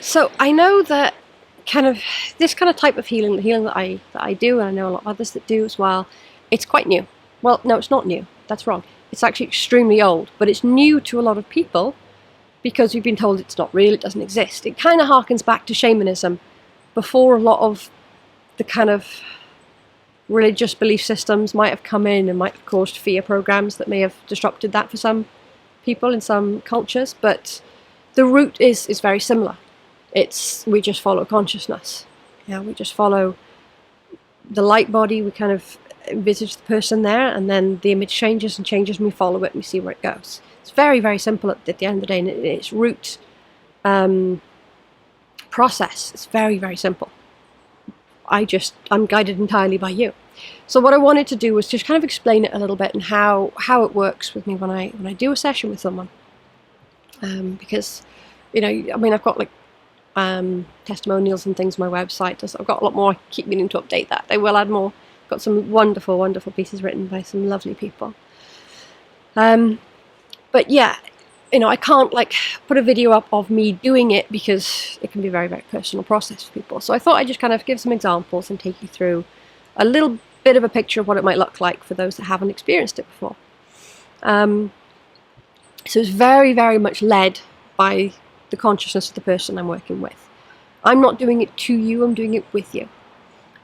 So I know that this kind of type of healing, the healing that I do, and I know a lot of others that do as well, it's quite new. Well, no, it's not new. That's wrong. It's actually extremely old, but it's new to a lot of people because we've been told it's not real, it doesn't exist. It kind of harkens back to shamanism before a lot of the kind of religious belief systems might have come in and might have caused fear programs that may have disrupted that for some people in some cultures, but the root is very similar. We just follow consciousness. Yeah, we just follow the light body. We kind of envisage the person there, and then the image changes and changes, and we follow it and we see where it goes. It's very, very simple at the end of the day, and its root process is very, very simple. I'm guided entirely by you. So what I wanted to do was just kind of explain it a little bit and how it works with me when I do a session with someone. Because, I've got like testimonials and things on my website. I've got a lot more. I keep meaning to update that. I will add more. Got some wonderful, wonderful pieces written by some lovely people. But yeah, I can't like put a video up of me doing it because it can be a very, very personal process for people. So I thought I'd just kind of give some examples and take you through a little bit of a picture of what it might look like for those that haven't experienced it before. So it's very, very much led by the consciousness of the person I'm working with. I'm not doing it to you, I'm doing it with you.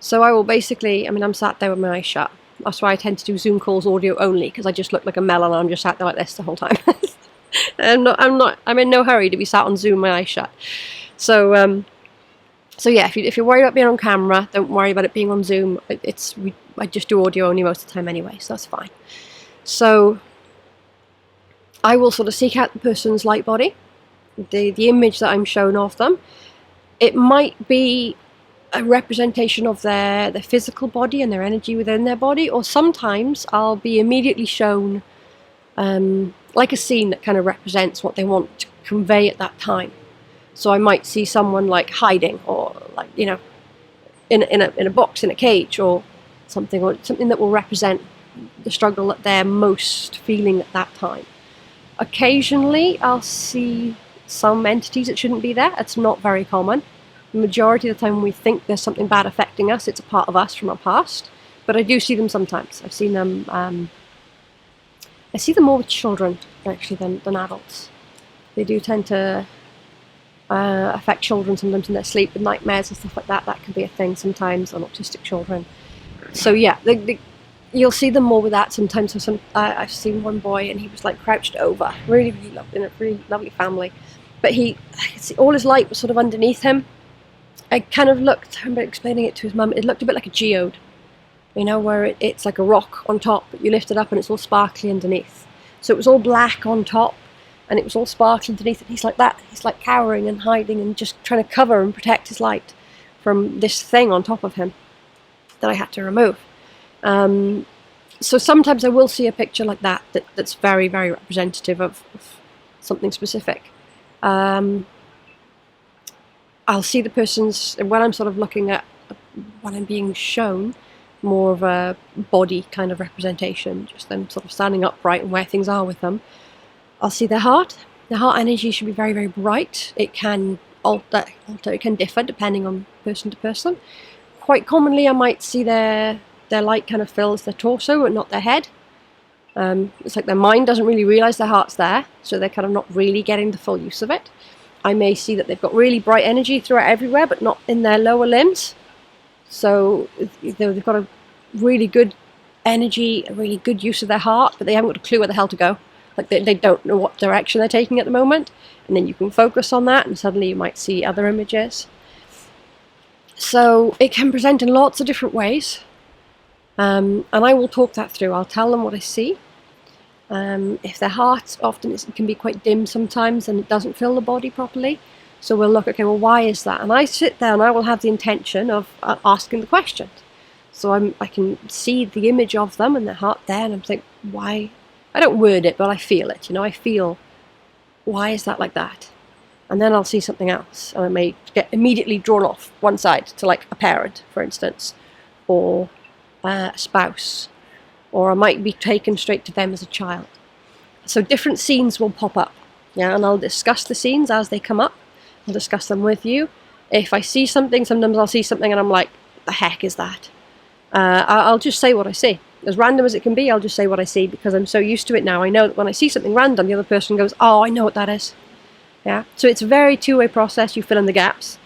So I will basically, I'm sat there with my eyes shut. That's why I tend to do Zoom calls audio only, because I just look like a melon and I'm just sat there like this the whole time. I'm in no hurry to be sat on Zoom, my eyes shut. So yeah, if you're worried about being on camera, don't worry about it being on Zoom. I just do audio only most of the time anyway, so that's fine. So I will sort of seek out the person's light body, the image that I'm shown of them. It might be a representation of their physical body and their energy within their body, or sometimes I'll be immediately shown like a scene that kind of represents what they want to convey at that time. So I might see someone like hiding, or like in a box, in a cage, or something that will represent the struggle that they're most feeling at that time. Occasionally I'll see some entities that shouldn't be there. It's not very common. The majority of the time when we think there's something bad affecting us, it's a part of us from our past. But I do see them sometimes. I've seen them. I see them more with children actually than adults. They do tend to affect children sometimes in their sleep with nightmares and stuff like that. That can be a thing sometimes on autistic children. So yeah, you'll see them more with that sometimes. So I've seen one boy and he was like crouched over, really, really lovely, in a really lovely family. But I could see all his light was sort of underneath him. I kind of looked, I remember explaining it to his mum, it looked a bit like a geode, where it's like a rock on top, but you lift it up and it's all sparkly underneath. So it was all black on top, and it was all sparkly underneath, and he's like that. He's like cowering and hiding and just trying to cover and protect his light from this thing on top of him that I had to remove. So sometimes I will see a picture like that's very, very representative of something specific. I'll see the person's, when I'm sort of looking at what I'm being shown, more of a body kind of representation, just them sort of standing upright and where things are with them. I'll see their heart. The heart energy should be very, very bright. It can alter, it can differ depending on person to person. Quite commonly I might see their light kind of fills their torso and not their head. It's like their mind doesn't really realise their heart's there, so they're kind of not really getting the full use of it. I may see that they've got really bright energy throughout everywhere, but not in their lower limbs. So they've got a really good energy, a really good use of their heart, but they haven't got a clue where the hell to go. Like they don't know what direction they're taking at the moment. And then you can focus on that, and suddenly you might see other images. So it can present in lots of different ways. And I will talk that through. I'll tell them what I see. If their heart, often it can be quite dim sometimes and it doesn't fill the body properly. So we'll look, okay, well, why is that? And I sit there and I will have the intention of asking the questions. So I can see the image of them and their heart there, and I'm thinking, why? I don't word it, but I feel it. I feel, why is that like that? And then I'll see something else, and I may get immediately drawn off one side to like a parent, for instance, or a spouse, or I might be taken straight to them as a child. So different scenes will pop up, and I'll discuss the scenes as they come up, I'll discuss them with you. If I see something, sometimes I'll see something and I'm like, the heck is that? I'll just say what I see. As random as it can be, I'll just say what I see, because I'm so used to it now. I know that when I see something random, the other person goes, oh, I know what that is. Yeah. So it's a very two-way process. You fill in the gaps.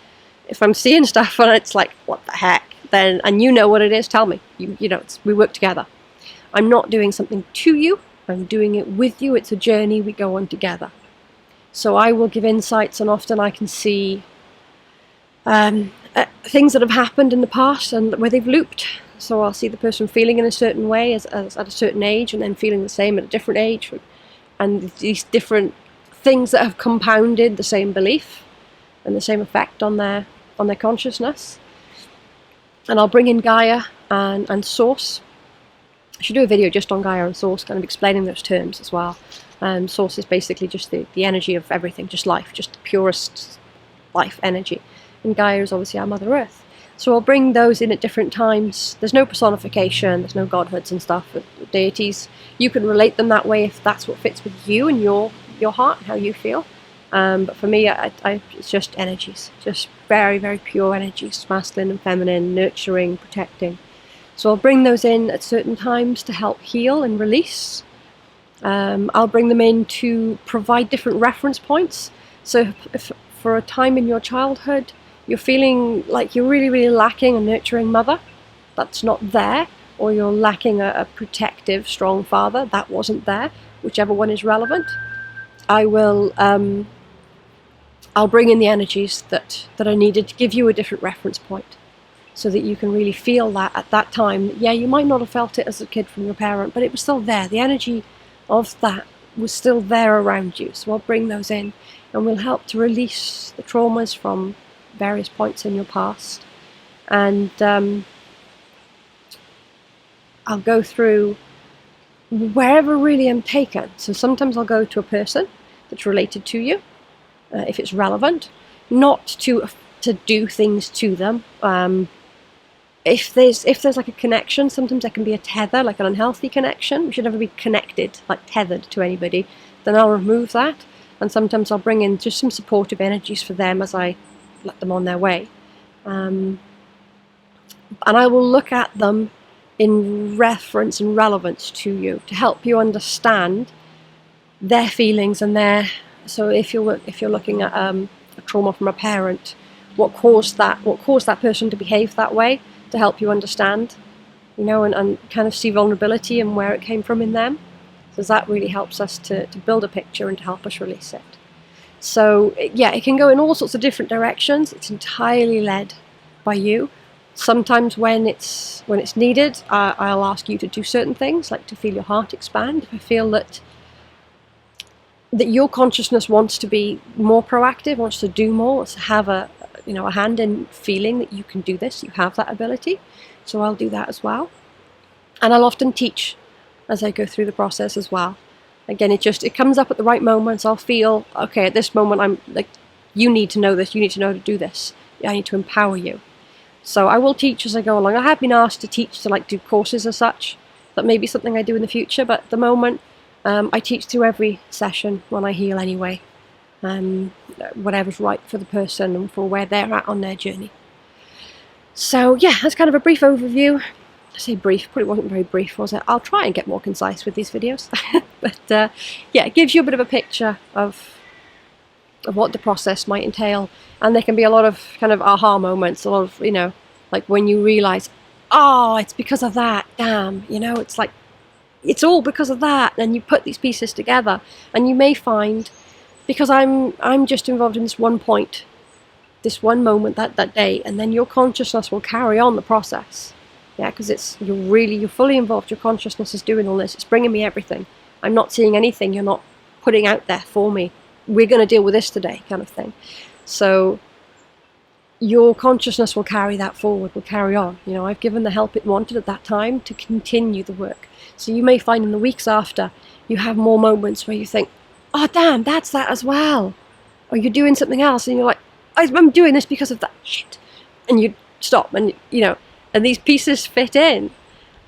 If I'm seeing stuff and it's like, what the heck? Then, and you know what it is, tell me. You know, we work together. I'm not doing something to you. I'm doing it with you. It's a journey we go on together. So I will give insights, and often I can see things that have happened in the past and where they've looped. So I'll see the person feeling in a certain way as at a certain age, and then feeling the same at a different age, and these different things that have compounded the same belief and the same effect on their consciousness. And I'll bring in Gaia and Source. I should do a video just on Gaia and Source, kind of explaining those terms as well. Source is basically just the energy of everything, just life, just the purest life energy. And Gaia is obviously our Mother Earth. So I'll bring those in at different times. There's no personification, there's no godhoods and stuff, deities. You can relate them that way if that's what fits with you and your heart and how you feel. But for me, it's just energies, just very, very pure energies, masculine and feminine, nurturing, protecting. So I'll bring those in at certain times to help heal and release. I'll bring them in to provide different reference points. So if for a time in your childhood, you're feeling like you're really, really lacking a nurturing mother, that's not there, or you're lacking a protective, strong father, that wasn't there, whichever one is relevant, I'll bring in the energies that are needed to give you a different reference point, so that you can really feel that at that time. Yeah, you might not have felt it as a kid from your parent, but it was still there. The energy of that was still there around you. So I'll bring those in, and we'll help to release the traumas from various points in your past. And I'll go through wherever really I'm taken. So sometimes I'll go to a person that's related to you, if it's relevant, not to do things to them. If there's like a connection, sometimes there can be a tether, like an unhealthy connection. We should never be connected, like tethered to anybody. Then I'll remove that, and sometimes I'll bring in just some supportive energies for them as I let them on their way. And I will look at them in reference and relevance to you to help you understand their feelings and their. So if you're looking at a trauma from a parent, what caused that person to behave that way, to help you understand, you know, and kind of see vulnerability and where it came from in them. So that really helps us to build a picture and to help us release it. So yeah, it can go in all sorts of different directions. It's entirely led by you. Sometimes when it's needed, I'll ask you to do certain things, like to feel your heart expand. If I feel that your consciousness wants to be more proactive, wants to do more, wants to have a hand in feeling that you can do this, you have that ability. So I'll do that as well. And I'll often teach as I go through the process as well. Again, it comes up at the right moments. I'll feel, okay, at this moment, I'm like, you need to know this, you need to know how to do this. I need to empower you. So I will teach as I go along. I have been asked to teach, to do courses as such. That may be something I do in the future, but at the moment, I teach through every session when I heal anyway. Whatever's right for the person and for where they're at on their journey. So yeah, that's kind of a brief overview. I say brief, probably wasn't very brief, was it? I'll try and get more concise with these videos. But yeah, it gives you a bit of a picture of what the process might entail. And there can be a lot of kind of aha moments, a lot of, like when you realise, oh, it's because of that, damn, it's like, it's all because of that. And you put these pieces together, and you may find, because I'm just involved in this one point, this one moment, that day, and then your consciousness will carry on the process. Yeah, because you're fully involved. Your consciousness is doing all this. It's bringing me everything. I'm not seeing anything you're not putting out there for me. We're going to deal with this today, kind of thing. So your consciousness will carry that forward, will carry on. I've given the help it wanted at that time to continue the work. So you may find in the weeks after, you have more moments where you think, oh, damn, that's that as well. Or you're doing something else, and you're like, I'm doing this because of that shit. And you stop, and and these pieces fit in,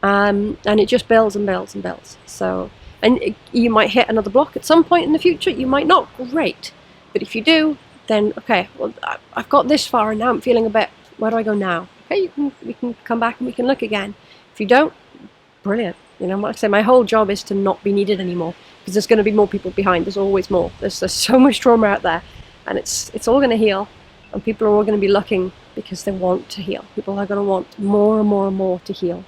and it just builds and builds and builds. So, and you might hit another block at some point in the future. You might not. Great, but if you do, then okay, well, I've got this far and now I'm feeling a bit, where do I go now? Okay, we can come back and we can look again. If you don't, brilliant. You know, like I say, my whole job is to not be needed anymore, because there's going to be more people behind. There's always more. There's so much trauma out there, and it's all going to heal, and people are all going to be looking because they want to heal. People are going to want more and more and more to heal.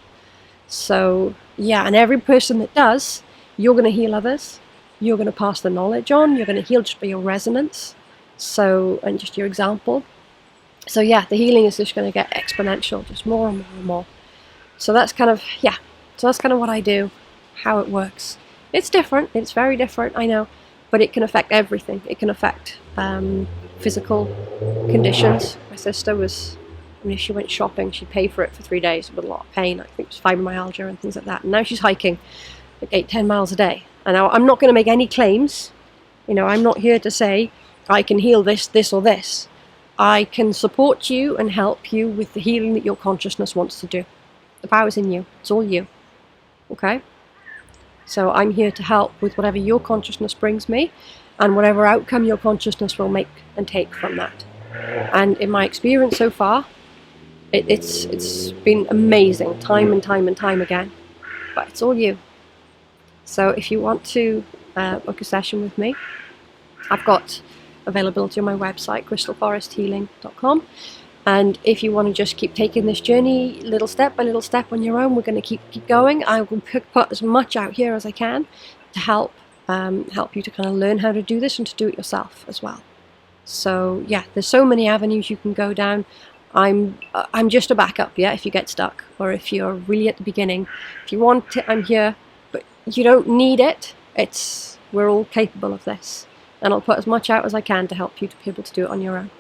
So yeah, and every person that does, you're going to heal others. You're going to pass the knowledge on. You're going to heal just by your resonance. So, and just your example. So yeah, the healing is just going to get exponential, just more and more and more. So that's kind of, yeah, so that's kind of what I do, how it works. It's different, it's very different, I know, but it can affect everything. It can affect physical conditions. My sister was, I mean, if she went shopping, she'd pay for it for 3 days with a lot of pain. I think it was fibromyalgia and things like that. And now she's hiking like 8-10 miles a day. And now I'm not going to make any claims. You know, I'm not here to say I can heal this, this or this. I can support you and help you with the healing that your consciousness wants to do. The power's in you. It's all you. Okay? So I'm here to help with whatever your consciousness brings me and whatever outcome your consciousness will make and take from that. And in my experience so far, it's been amazing, time and time and time again. But it's all you. So if you want to book a session with me, I've got availability on my website, crystalforesthealing.com. And if you want to just keep taking this journey little step by little step on your own, we're going to keep going. I will put as much out here as I can to help you to kind of learn how to do this and to do it yourself as well. So yeah, there's so many avenues you can go down. I'm just a backup, yeah, if you get stuck or if you're really at the beginning. If you want it, I'm here, but you don't need it. We're all capable of this. And I'll put as much out as I can to help you to be able to do it on your own.